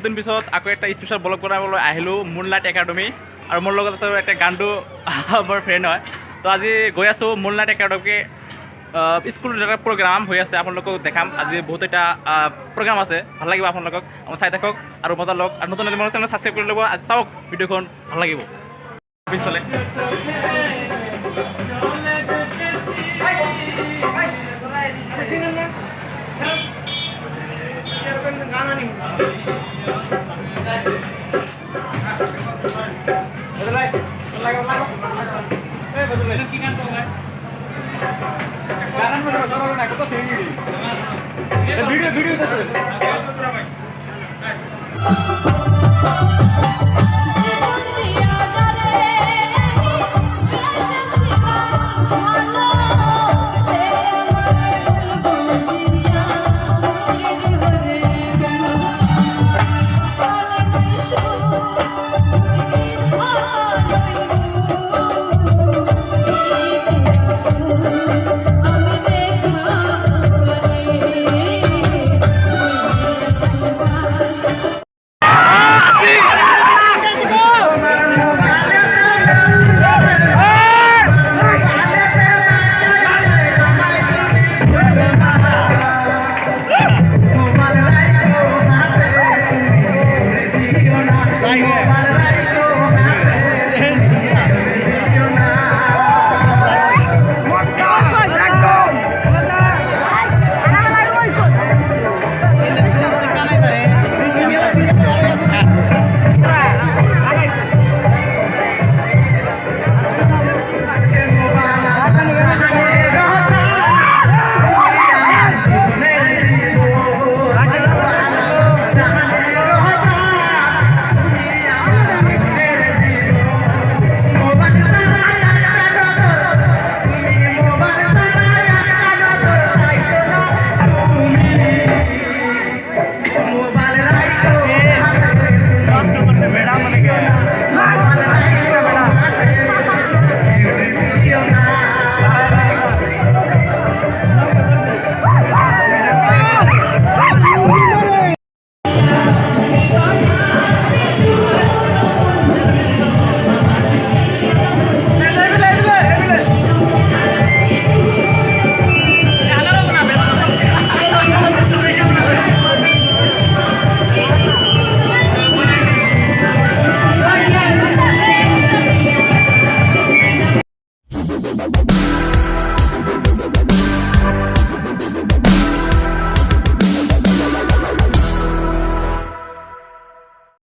দিন পিছত আকৌ এটা স্পেচিয়েল ব্লগ বনাবলৈ আহিলোঁ মুনলাইট একাডেমি আৰু মোৰ লগত আছে এটা গানটো মোৰ ফ্ৰেণ্ড হয় তো আজি গৈ আছোঁ মুনলাইট একাডেমি স্কুল এটা প্ৰগ্ৰাম হৈ আছে আপোনালোকক দেখাম আজি বহুত এটা প্ৰগ্ৰাম আছে ভাল লাগিব আপোনালোকক চাই থাকক আৰু মজা লওক আৰু নতুন মোৰ চেনেল ছাবস্ক্ৰাইব কৰি ল'ব আজি চাওক ভিডিঅ'খন ভাল লাগিব পিছফালে ভিডিও